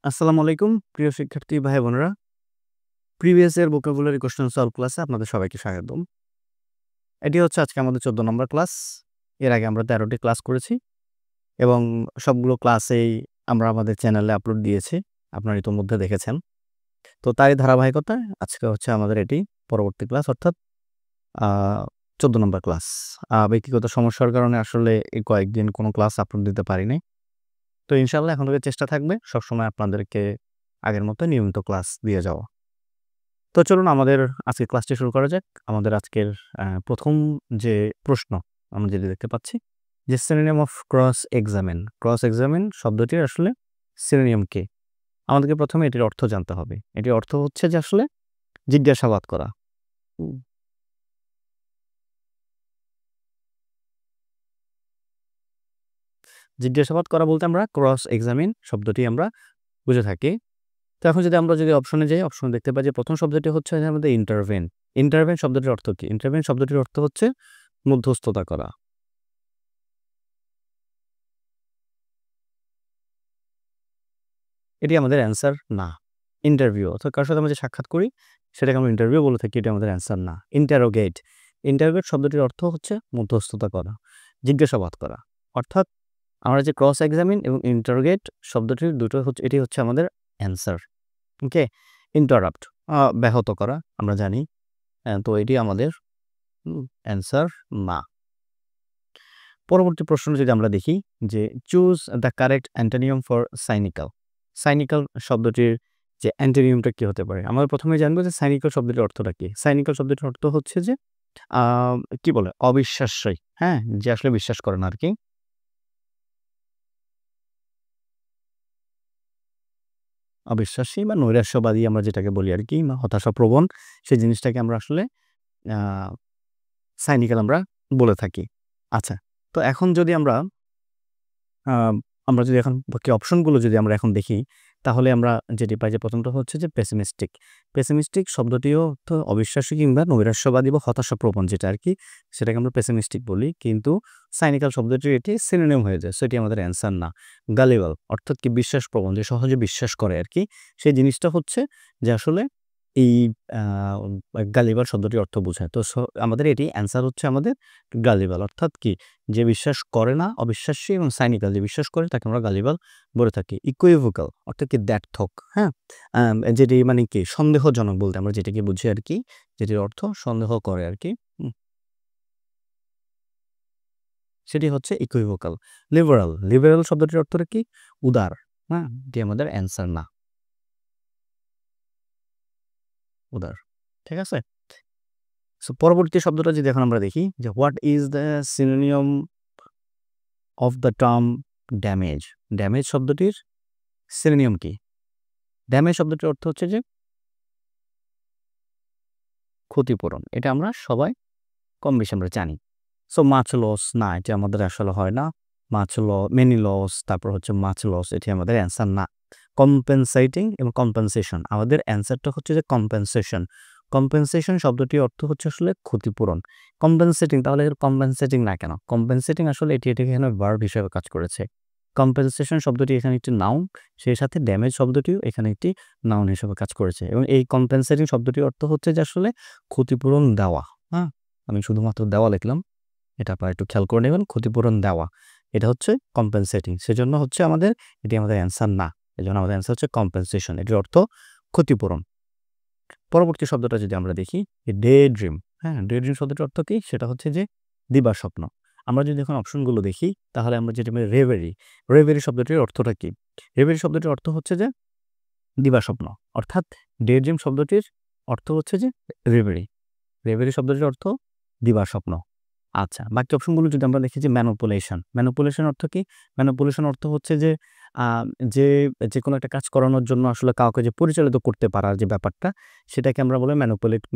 আসসালামু আলাইকুম প্রিয় শিক্ষার্থী ভাই বোনেরা। Previous year vocabulary question solve ক্লাসে আপনাদের সবাইকে স্বাগতম। এটি হচ্ছে আজকে আমাদের 14 নম্বর ক্লাস। এর আগে আমরা 13টি ক্লাস করেছি এবং সবগুলো ক্লাসেই আমরা আমাদের চ্যানেলে আপলোড দিয়েছি। আপনারা ইতোমধ্যে দেখেছেন। তো তারই ধারাবাহিকতায় আজকে হচ্ছে আমাদের এটি পরবর্তী ক্লাস, অর্থাৎ 14 নম্বর ক্লাস। ব্যক্তিগত সমস্যার কারণে আসলে এই কয়েকদিন কোনো ক্লাস আপলোড দিতে পারিনি। তো ইনশাআল্লাহ এখন থেকে চেষ্টা থাকবে সবসময় আপনাদেরকে আগের মতো নিয়মিত ক্লাস দিয়ে যাওয়া। তো চলুন আমাদের আজকের ক্লাসটি শুরু করা যাক। আমাদের আজকের প্রথম যে প্রশ্ন আমরা যেটি দেখতে পাচ্ছি যে synonym of cross examine. Cross examine শব্দটির আসলে সিনোনিম কি? আমাদেরকে প্রথমে এটির অর্থ জানতে হবে। এটির অর্থ হচ্ছে যে আসলে জিজ্ঞাসাবাদ করা। জিজ্ঞাসাবাদ করা বলতে আমরা ক্রস এক্সামিন শব্দটি আমরা বুঝে থাকি। তো এখন যদি অপশনে যাই, অপশনে দেখতে পাই যে প্রথম শব্দটি হচ্ছে যে আমাদের ইন্টারভেন। ইন্টারভেন শব্দটির অর্থ কি? ইন্টারভেন শব্দটির অর্থ হচ্ছে মধ্যস্থতা করা। এটি আমাদের অ্যান্সার না। ইন্টারভিউ অর্থাৎ কারোর সাথে আমরা যে সাক্ষাৎ করি সেটাকে আমরা ইন্টারভিউ বলে থাকি, এটি আমাদের অ্যান্সার না। ইন্টারোগেট। ইন্টারোগেট শব্দটির অর্থ হচ্ছে মধ্যস্থতা করা, জিজ্ঞাসাবাদ করা। অর্থাৎ আমরা যে ক্রস এক্সামিন এবং ইন্টারোগেট শব্দটির দুটো হচ্ছে, এটি হচ্ছে আমাদের অ্যান্সার। ওকে। ইন্টারাপ্ট ব্যাহত করা আমরা জানি। তো এটি আমাদের অ্যান্সার না। পরবর্তী প্রশ্ন যদি আমরা দেখি যে choose the correct antonym for cynical. Cynical শব্দটির যে অ্যান্টোনিয়ামটা কি হতে পারে? আমরা প্রথমে জানবো যে সাইনিক্যাল শব্দটির অর্থটা কি। সাইনিক্যাল শব্দটির অর্থ হচ্ছে যে কি বলে অবিশ্বাস্যই, হ্যাঁ, যে আসলে বিশ্বাস করে না আর কি। অবিশ্বাসী বা নৈরাশ্যবাদী আমরা যেটাকে বলি আর কি, বা হতাশাপ্রবণ, সেই জিনিসটাকে আমরা আসলে সাইনিক্যাল আমরা বলে থাকি। আচ্ছা, তো এখন যদি আমরা আমরা যদি এখন বাকি অপশনগুলো যদি আমরা এখন দেখি, তাহলে আমরা যেটি পাই যে প্রথমটা হচ্ছে যে পেসিমিস্টিক। পেসিমিস্টিক শব্দটিও তো অবিশ্বাসী কিংবা নৈরাশ্যবাদী বা হতাশাপ্রবণ যেটা আর কি, সেটাকে আমরা পেসিমিস্টিক বলি। কিন্তু সাইনিক্যাল শব্দটির এটি সিনোনিম হয়ে যায়, সেটি আমাদের অ্যান্সার না। গালিবাল অর্থাৎ কি বিশ্বাসপ্রবণ, যে সহজে বিশ্বাস করে আর কি, সেই জিনিসটা হচ্ছে যে আসলে এই গালিবাল শব্দটির অর্থ বোঝায়। তো আমাদের এটি অ্যান্সার হচ্ছে আমাদের গালিবাল, অর্থাৎ কি যে বিশ্বাস করে না, অবিশ্বাসী, এবং সাইনিক্যাল যে বিশ্বাস করে তাকে আমরা গালিবাল বলে থাকি। ইকুইভোকাল অর্থাৎ কি দ্ব্যর্থক, হ্যাঁ, যেটি মানে কি সন্দেহজনক বলতে আমরা যেটাকে বুঝি আর কি, যেটির অর্থ সন্দেহ করে আর কি, সেটি হচ্ছে ইকুইভোকাল। লিবারাল। লিবারাল শব্দটির অর্থটা কি? উদার। হ্যাঁ, এটি আমাদের অ্যান্সার না, উদার। ঠিক আছে। সো পরবর্তী শব্দটা যদি এখন আমরা দেখি যে what is the synonym of the term damage. Damage শব্দটির সিনোনিম কি? ড্যামেজ শব্দটির অর্থ হচ্ছে যে ক্ষতিপূরণ। এটা আমরা সবাই কম বেশি আমরা জানি। সো মাছ লস না, এটি আমাদের আসলে হয় না। মেনি লস, তারপর হচ্ছে মাছ লস, এটি আমাদের অ্যান্সার না। কম্পেনসেটিং এবং কম্পেনসেশন, আমাদের অ্যান্সারটা হচ্ছে যে কম্পেনসেশন। কম্পেনসেশন শব্দটির অর্থ হচ্ছে আসলে ক্ষতিপূরণ। কম্পেনসেটিং, তাহলে কম্পেনসেটিং না কেন? কম্পেনসেটিং আসলে এটি এখানে ভার্ব হিসেবে কাজ করেছে। কম্পেনসেশন শব্দটি এখানে একটি নাউন, সেই সাথে ড্যামেজ শব্দটিও এখানে একটি নাউন হিসেবে কাজ করেছে, এবং এই কম্পেনসেটিং শব্দটির অর্থ হচ্ছে যে আসলে ক্ষতিপূরণ দেওয়া। হ্যাঁ, আমি শুধুমাত্র দেওয়া লিখলাম, এটা আপনারা একটু খেয়াল করে নেবেন। ক্ষতিপূরণ দেওয়া, এটা হচ্ছে কম্পেনসেটিং, সেজন্য হচ্ছে এটি আমাদের অ্যান্সার না। এজন্য আমাদের অ্যান্সার হচ্ছে কম্পেনসেশন, এটির অর্থ ক্ষতিপূরণ। পরবর্তী শব্দটা যদি আমরা দেখি, ডে ড্রিম। হ্যাঁ, ডে ড্রিম শব্দটির অর্থ কি? সেটা হচ্ছে যে দিবাস্বপ্ন। আমরা যদি এখন অপশনগুলো দেখি, তাহলে আমরা যেটা রেভেরি। রেভেরি শব্দটির অর্থটা কি? রেভেরি শব্দটির অর্থ হচ্ছে যে দিবাস্বপ্ন, অর্থাৎ ডে ড্রিম শব্দটির অর্থ হচ্ছে যে রেভেরি। রেভেরি শব্দটির অর্থ দিবাস্বপ্ন। আচ্ছা, বাকি অপশনগুলো যদি আমরা দেখি যে ম্যানিপুলেশন। ম্যানিপুলেশন অর্থ কি? ম্যানিপুলেশন অর্থ হচ্ছে যে আ যে যেকোনো একটা কাজ করানোর জন্য আসলে কাউকে যে পরিচালিত করতে পারার যে ব্যাপারটা, সেটাকে আমরা বলি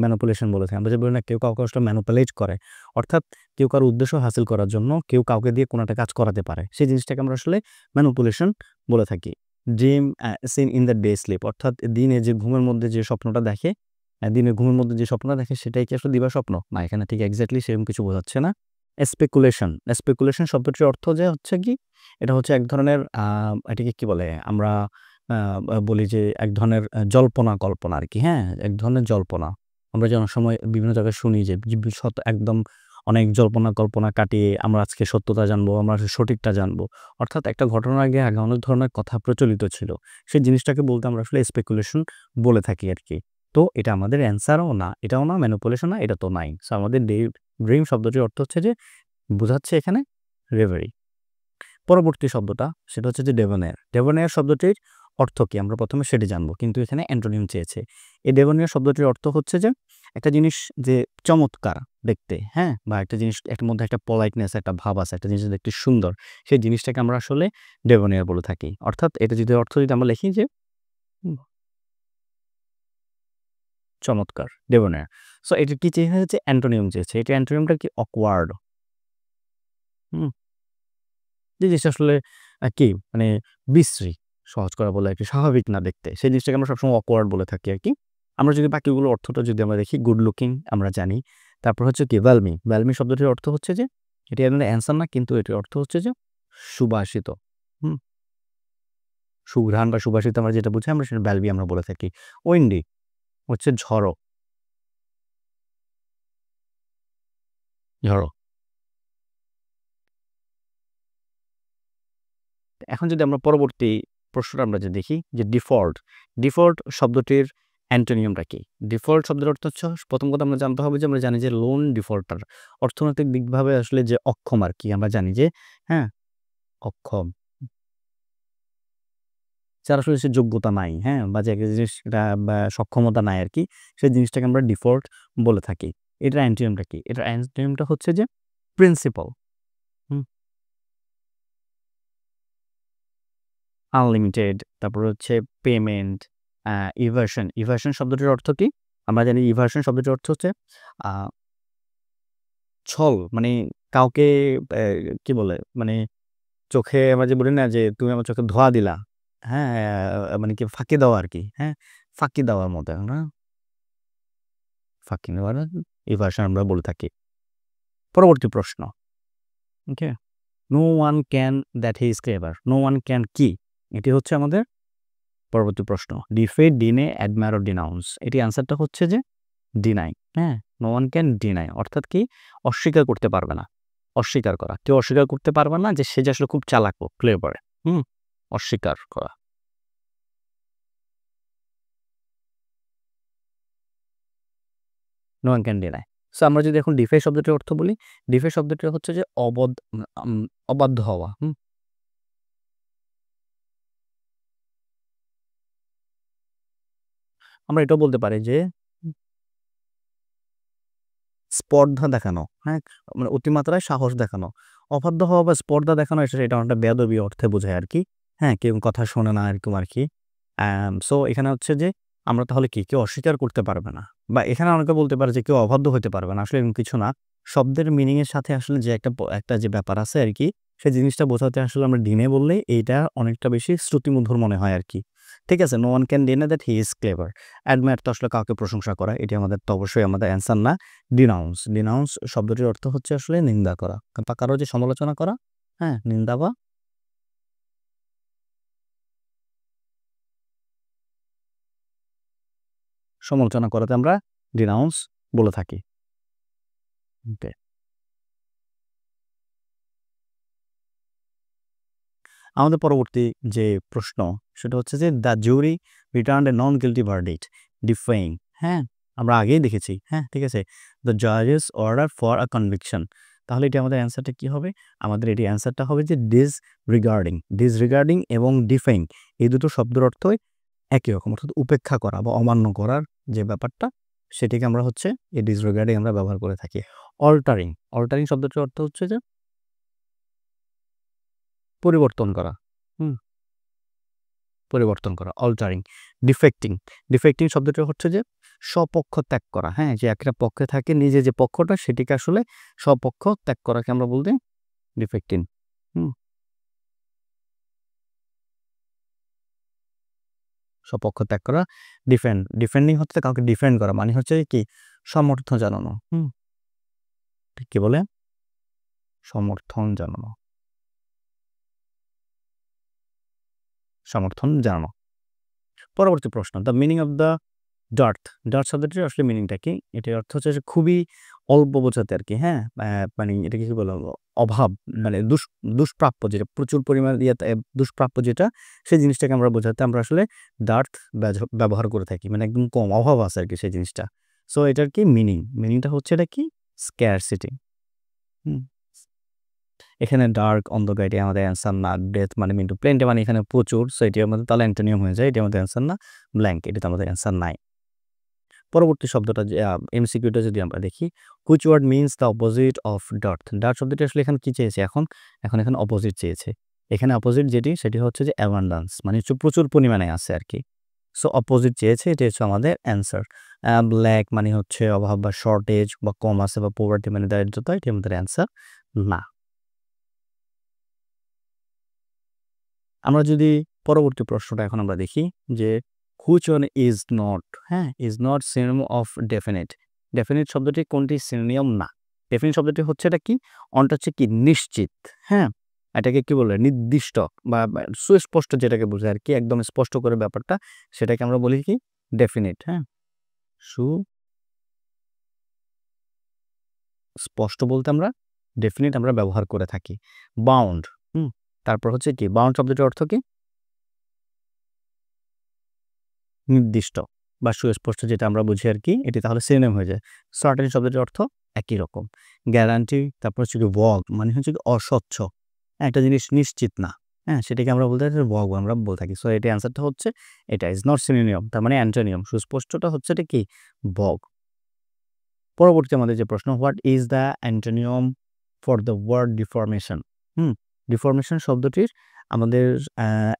ম্যানিপুলেশন বলে থাকি। আমরা যে বলি না কেউ কাউকে আসলে ম্যানিপুলেট করে, অর্থাৎ কেউ কারো উদ্দেশ্য হাসিল করার জন্য কেউ কাউকে দিয়ে কোনো একটা কাজ করাতে পারে, সেই জিনিসটাকে আমরা আসলে ম্যানিপুলেশন বলে থাকি। Dream seen in the day sleep, অর্থাৎ দিনে যে ঘুমের মধ্যে যে স্বপ্নটা দেখে, দিনে ঘুমের মধ্যে যে স্বপ্নটা দেখে সেটাই কি আসলে দিবাস্বপ্ন? না, এখানে ঠিক এক্সাক্টলি সেরকম কিছু বোঝাচ্ছে না। স্পেকুলেশন। স্পেকুলেশন শব্দটির অর্থ যে হচ্ছে কি? এটা হচ্ছে এক ধরনের এটাকে কি বলে? আমরা বলি যে এক ধরনের জল্পনা কল্পনা আরকি, হ্যাঁ? এক ধরনের জল্পনা। আমরা যে অনেক সময় বিভিন্ন জায়গায় শুনি যে একদম অনেক জল্পনা কল্পনা কাটিয়ে আমরা আজকে সত্যতা জানবো, আমরা সঠিকটা জানবো। অর্থাৎ একটা ঘটনার আগে অনেক ধরনের কথা প্রচলিত ছিল। সেই জিনিসটাকে বলতে আমরা আসলে স্পেকুলেশন বলে থাকি আরকি। তো এটা আমাদের অ্যান্সারও না, এটাও না, ম্যানিপুলেশন না, এটা তো নাই। সো আমাদের ড্রিম শব্দটির অর্থ হচ্ছে যে বোঝাচ্ছে এখানে রেভারি। পরবর্তী শব্দটা সেটা হচ্ছে যে ডেভোনেয়ার। ডেভোনেয়ার শব্দটির অর্থ কি? আমরা ১ম এ সেটি জানবো। কিন্তু এখানে অ্যান্টোনিম চেয়েছে। এই ডেভোনেয়ার শব্দটির অর্থ হচ্ছে যে একটা জিনিস যে চমৎকার দেখতে, হ্যাঁ? বা একটা জিনিস এটার মধ্যে একটা পোলাইটনেস একটা ভাব আছে। একটা জিনিস দেখতে সুন্দর। সেই জিনিসটাকে আমরা আসলে ডেভোনেয়ার বলে থাকি। অর্থাৎ এটা যদি অর্থ যদি আমরা লিখি যে হুম, চমৎকার, ডেভোনেয়ার। সো এটা কি চেয়েছে? অ্যান্টোনিম চেয়েছে। এটা অ্যান্টোনিমটা কি? অকওয়ার্ড। হুম? যে জিনিসটা আসলে কি মানে বিশ্রী, সহজ করে বলে আরকি স্বাভাবিক না দেখতে। সেই জিনিসটাকে আমরা সবসময় awkward বলে থাকি আরকি। আমরা যদি বাকিগুলোর অর্থটা যদি আমরা দেখি গুড লুকিং আমরা জানি। তারপর হচ্ছে কি Valmy, Valmy শব্দটির অর্থ হচ্ছে যে এটি এমন অ্যান্সার না কিন্তু এটির অর্থ হচ্ছে যে সুবাসিত। হুম? সুঘ্রাণ বা সুবাসিত আমরা যেটা বুঝি আমরা সেটা Valmy আমরা বলে থাকি। Windy হচ্ছে ঝড়ো, ঝড়ো। এখন যদি আমরা পরবর্তী প্রশ্নটা আমরা যে দেখি যে ডিফল্ট, ডিফল্ট শব্দটির অ্যান্টোনিয়ামটা কি? ডিফল্ট শব্দের অর্থ হচ্ছে ১ম কথা আমরা জানতে হবে যে আমরা জানি যে লোন ডিফল্টার অর্থনৈতিক দিকভাবে আসলে যে অক্ষম আরকি আমরা জানি যে হ্যাঁ, অক্ষম। যার আসলে সে যোগ্যতা নাই, হ্যাঁ? বা যে একটা জিনিস এটা বা সক্ষমতা নাই আরকি, সেই জিনিসটাকে আমরা ডিফল্ট বলে থাকি। এটার অ্যান্টোনিমটা কি? এটার অ্যান্টোনিমটা হচ্ছে যে প্রিন্সিপাল, হুম? আনলিমিটেড, তারপর হচ্ছে পেমেন্ট, আ ইভার্শন। ইভার্শন শব্দটির অর্থ কি? আমরা জানি ইভার্শন শব্দটির অর্থ হচ্ছে আ ছল মানে কাউকে অ্যা কি বলে? মানে চোখে আমরা যে বলি না যে, "তুমি আমার চোখে ধোঁয়া দিলা।" হ্যাঁ? মানে কি ফাঁকি দেওয়া আরকি, হ্যাঁ? ফাঁকি দেওয়ার মতো, না? ফাঁকি দেওয়ার ইভার্শন আমরা বলে থাকি। পরবর্তী প্রশ্ন, okay? "No one can that he is clever." No one can কি? এটি হচ্ছে আমাদের পরবর্তী প্রশ্ন। ডিফে, ডিনে, অ্যাডমায়ার ও ডিনাউন্স। এটির অ্যান্সারটা হচ্ছে যে ডিনাই, হ্যাঁ? নো ওয়ান ক্যান ডিনাই অর্থাৎ কি? অস্বীকার করতে পারবে না। অস্বীকার করা। কেউ অস্বীকার করতে পারবে না যে সে যে আসলে খুব চালাক ও ক্লেভার, হুম? অস্বীকার করা। No one can deny. So আমরা যদি এখন ডিফাই শব্দটির অর্থ বলি, ডিফাই শব্দটি হচ্ছে যে আম অবাধ্য হওয়া, হুম? আমরা এটাও বলতে পারি যে স্পর্ধা দেখানো, হ্যাঁ? মানে অতিমাত্রায় সাহস দেখানো। অবাধ্য হওয়া বা স্পর্ধা দেখানো এটা অনেকটা বেয়াদবি অর্থে বোঝায় আরকি। হ্যাঁ? কেউ কথা শোনে না এরকম আরকি। সো এখানে হচ্ছে যে আমরা তাহলে কি কেউ অস্বীকার করতে পারবে না। বা এখানে অনেকে বলতে পারে যে কেউ অবাধ্য হইতে পারবে না। আসলে এরকম কিছু না। শব্দের মিনিং এর সাথে আসলে যে একটা যে ব্যাপার আছে আরকি, সেই জিনিসটা বোঝাতে আসলে আমরা ডিনে বললে এইটা অনেকটা বেশি শ্রুতিমধুর মনে হয় আরকি। ঠিক আছে? No one can deny that he is clever. Admire তো আসলে কাউকে প্রশংসা করা। এটি আমাদের তো অবশ্যই আমাদের অ্যান্সার না। ডিনাউন্স, ডিনাউন্স শব্দটির অর্থ হচ্ছে আসলে নিন্দা করা বা কারো যে সমালোচনা করা, হ্যাঁ? নিন্দা বা সমালোচনা করাতে আমরা ডিনাউন্স বলে থাকি। ওকে। আমাদের পরবর্তী যে প্রশ্ন সেটা হচ্ছে যে the jury returned a non guilty verdict defying, হ্যাঁ? আমরা আগেই দেখেছি, হ্যাঁ? ঠিক আছে? দ্য জাজেস অর্ডার ফর আ কনভিকশন। তাহলে এটি আমাদের অ্যান্সারটা কি হবে? আমাদের এটি অ্যান্সারটা হবে যে ডিসরিগার্ডিং। ডিসরিগার্ডিং এবং ডিফেইং এই দুটো শব্দের অর্থই একই রকম। অর্থাৎ উপেক্ষা করা বা অমান্য করার যে ব্যাপারটা সেটিকে আমরা হচ্ছে এই ডিসরিগার্ডিং আমরা ব্যবহার করে থাকি। অল্টারিং, অল্টারিং শব্দটির অর্থ হচ্ছে যে পরিবর্তন করা। হুম? পরিবর্তন করা, অল্টারিং, ডিফেক্টিং। ডিফেক্টিং শব্দটা হচ্ছে যে স্বপক্ষ ত্যাগ করা, হ্যাঁ? যে একটা পক্ষে থাকে নিজে যে পক্ষটা সেটিকে আসলে স্বপক্ষ ত্যাগ করাকে আমরা বলতে ডিফেক্টিং। হুম? স্বপক্ষ ত্যাগ করা, ডিফেন্ড। ডিফেন্ডিং হচ্ছে কাউকে ডিফেন্ড করা মানে হচ্ছে কি সমর্থন জানানো। হুম? ঠিক কি বলে? সমর্থন জানানো, সমর্থন জানানো। পরবর্তী প্রশ্ন, the meaning of the dearth. Dearth শব্দটির আসলে মিনিংটা কি? এটার অর্থ হচ্ছে যে খুবই অল্প বোঝাতে আরকি, হ্যাঁ? মানে এটাকে কি বলা হলো? অভাব, মানে দুষ্প্রাপ্য যেটা প্রচুর পরিমাণ ইয়াতে দুষ্প্রাপ্য যেটা, সেই জিনিসটাকে আমরা বোঝাতে আমরা আসলে ডার্থ ব্যবহার করে থাকি। মানে একদম কম, অভাব আছে আরকি সেই জিনিসটা। সো এটার কি মিনিংটা হচ্ছে এটা কি? স্ক্যারসিটি। হুম? এখানে ডার্ক, অন্ধকার এটি আমাদের অ্যান্সার না। ডেথ মানে মৃত্যু, প্লেন্টি মানে এখানে প্রচুর। সো এটি আমাদের তাহলে অ্যান্টোনিয়াম হয়ে যায়। এটি আমাদের অ্যান্সার না। ব্ল্যাংক এটিতে আমাদের অ্যান্সার নাই। পরবর্তী শব্দটা যে এমসিকিউটা যদি আমরা দেখি, which word means the opposite of dearth. Dearth শব্দটি আসলে এখানে কি চেয়েছে এখন? এখানে অপোজিট চেয়েছে। এখানে অপোজিট যেটি সেটি হচ্ছে যে অ্যাবান্ডান্স, মানে হচ্ছে প্রচুর পরিমাণে আছে আরকি। সো অপোজিট চেয়েছে, এটি হচ্ছে আমাদের অ্যান্সার। ব্ল্যাক মানে হচ্ছে অভাব বা শর্টেজ বা কম আছে বা পোভার্টি মানে দারিদ্রতা, এটি আমাদের অ্যান্সার না। আমরা যদি পরবর্তী প্রশ্নটা এখন আমরা দেখি যে হুইচ ওয়ান ইজ নট, হ্যাঁ, is not synonym of definite. Definite শব্দটি কোনটি সিনোনিম না? ডেফিনিট শব্দটি হচ্ছে এটা কি? অনটা হচ্ছে কি নিশ্চিত, হ্যাঁ? এটাকে কি বলে? নির্দিষ্ট বা সুস্পষ্ট যেটাকে বোঝায় আরকি, একদম স্পষ্ট করে ব্যাপারটা, সেটাকে আমরা বলি কি? ডেফিনিট, হ্যাঁ? সুস্পষ্ট বলতে আমরা ডেফিনিট আমরা ব্যবহার করে থাকি। বাউন্ড, তারপর হচ্ছে কি? বাউন্ড শব্দটির অর্থ কি? নির্দিষ্ট বা সুস্পষ্ট যেটা আমরা বুঝি আরকি, এটি তাহলে সিনোনিম হয়ে যায়। সার্টেন শব্দটির অর্থ একই রকম। গ্যারান্টি, তারপর হচ্ছে কি ভগ মানে হচ্ছে কি অস্বচ্ছ। হ্যাঁ, একটা জিনিস নিশ্চিত না। হ্যাঁ, সেটাকে আমরা বলতে পারি ভগ আমরা বলে থাকি। সো এটার অ্যান্সারটা হচ্ছে এটা ইজ নট সিনোনিম, তার মানে অ্যান্টোনিম। সুস্পষ্টটা হচ্ছে এটা কি? ভগ। পরবর্তী আমাদের যে প্রশ্ন, what is the antonym for the word deformation? Hmm, deformation শব্দটির আমাদের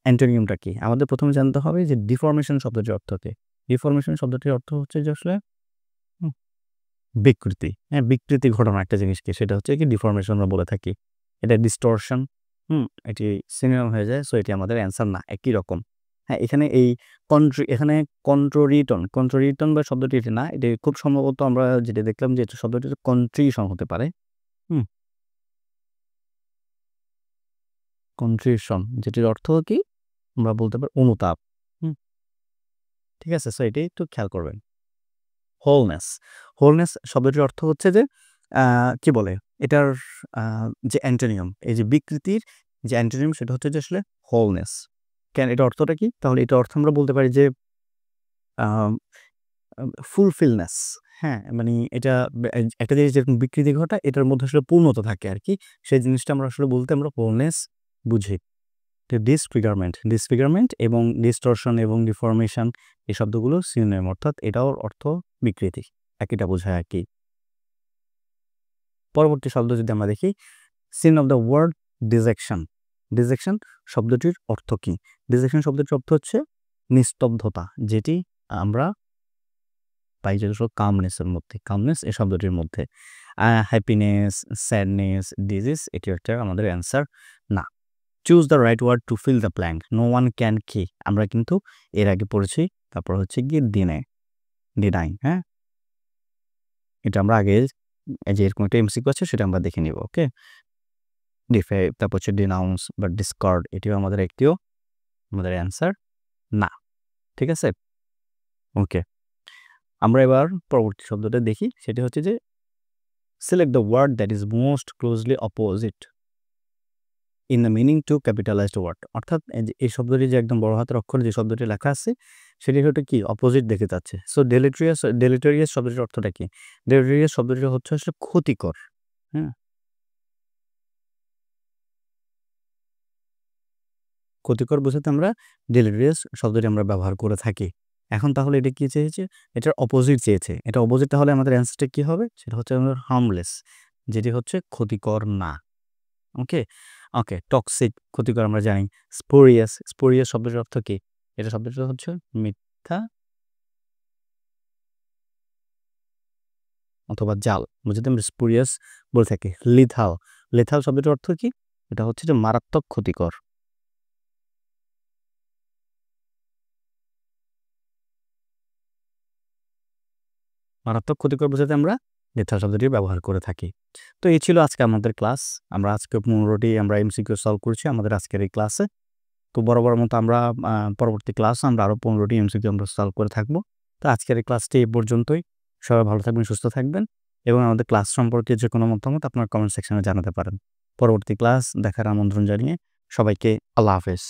অ্যান্টোনিমটা কি? আমাদের প্রথমে জানতে হবে যে ডিফরমেশন শব্দটির অর্থ কি? ডিফরমেশন শব্দটির অর্থ হচ্ছে যে আসলে হুম, বিকৃতি। হ্যাঁ, বিকৃতি ঘটানো একটা জিনিসকে, সেটা হচ্ছে কি ডিফরমেশন আমরা বলে থাকি। এটা ডিস্টরশন, এটি সিনোনিম হয়ে যায়। সো এটি আমাদের অ্যান্সার না, একই রকম। হ্যাঁ, এখানে এই এখানে কন্ট্রোরিটন বা শব্দটি এটি না। এটি খুব সম্ভবত আমরা যেটা দেখলাম যে শব্দটি কন্ট্রিশন হতে পারে। হুম, কন্ট্রিশন যেটির অর্থ কি? আমরা বলতে পারি অনুতাপ। হুম, ঠিক আছে? সো এটি একটু খেয়াল করবেন। হোলনেস, হোলনেস শব্দটির অর্থ হচ্ছে যে আ কি বলে? এটার আ যে অ্যান্টোনিম, এই যে বিকৃতির যে অ্যান্টোনিম সেটা হচ্ছে যে আসলে হোলনেস। কেন, এটার অর্থটা কি? তাহলে এটার অর্থ আমরা বলতে পারি যে আ ফুলফিলনেস, হ্যাঁ? মানে এটা একটা জিনিস যেরকম বিকৃতি ঘটায় এটার মধ্যে আসলে পূর্ণতা থাকে আরকি। সেই জিনিসটা আমরা আসলে বলতে আমরা হোলনেস বুঝি। তো ডিসফিগারমেন্ট এবং ডিস্টরশন এবং ডিফরমেশন এই শব্দগুলো সিনোনিম, অর্থাৎ এটাও অর্থ বিকৃতি। একইটা বোঝায় আরকি। পরবর্তী শব্দ যদি আমরা দেখি, scene of the word dejection. Dejection শব্দটির অর্থ কি? ডিজেকশন শব্দটির অর্থ হচ্ছে নিস্তব্ধতা, যেটি আমরা পাই যে কামনেস এর মধ্যে, কামনেস এই শব্দটির মধ্যে। হ্যাপিনেস, স্যাডনেস, ডিজিজ এটি হচ্ছে আমাদের অ্যান্সার না। Choose the right word to fill the blank. No one can কি, আমরা কিন্তু এর আগে পড়েছি। তারপর হচ্ছে গিয়ে ডিনাই, হ্যাঁ? এটা আমরা আগে এই যে এরকম একটা এমসিকিউ আছে সেটা আমরা দেখে নিব। ওকে? তারপর হচ্ছে ডিনাউন্স বা ডিসকার্ড এটিও একটিও আমাদের অ্যান্সার না। ঠিক আছে? ওকে। আমরা এবার পরবর্তী শব্দটা দেখি, সেটি হচ্ছে যে select the word that is most closely opposite in the meaning to capitalized word. অর্থাৎ এই যে এই শব্দটি যে একদম বড় হাতের অক্ষরে যে শব্দটি লেখা আছে সেটি হচ্ছে কি? অপোজিট দেখে যাচ্ছে। সো ডেলিটেরিয়াস শব্দটির অর্থটা কি? ডেলিটেরিয়াস শব্দটি হচ্ছে আসলে ক্ষতিকর। হ্যাঁ? ক্ষতিকর বোঝাতে আমরা ডেলিটেরিয়াস শব্দটি আমরা ব্যবহার করে থাকি। এখন তাহলে এটা কি চেয়েছে? এটার অপোজিট চেয়েছে। এটা অপোজিট, তাহলে আমাদের অ্যান্সারটা কি হবে? সেটা হচ্ছে আমাদের হার্মলেস, যেটি হচ্ছে ক্ষতিকর না। ওকে? ওকে, টক্সিক ক্ষতিকর আমরা জানি। স্পোরিয়াস শব্দটির অর্থ কি? এটা শব্দটা হচ্ছে মিথ্যা অথবা জাল। বোঝাতে আমরা স্পুরিয়াস বলে থাকি। লিথাল শব্দটির অর্থ কি? এটা হচ্ছে যে মারাত্মক ক্ষতিকর। মারাত্মক ক্ষতিকর বোঝাতে আমরা লিথাল শব্দটি ব্যবহার করে থাকি। তো এই ছিল আজকে আমাদের ক্লাস। আমরা আজকে ১৫টি আমরা এমসিকিউ সলভ করেছি আমাদের আজকের এই ক্লাসে। তো বরাবরের মতো আমরা পরবর্তী ক্লাস আমরা আরও 15টি এমসিকিউ আমরা সলভ করে থাকবো। তো আজকের এই ক্লাসটি এই পর্যন্তই। সবাই ভালো থাকবেন, সুস্থ থাকবেন এবং আমাদের ক্লাস সম্পর্কে যে কোনো মতামত আপনার কমেন্ট সেকশনে জানাতে পারেন। পরবর্তী ক্লাস দেখার আমন্ত্রণ জানিয়ে সবাইকে আল্লাহ হাফেজ।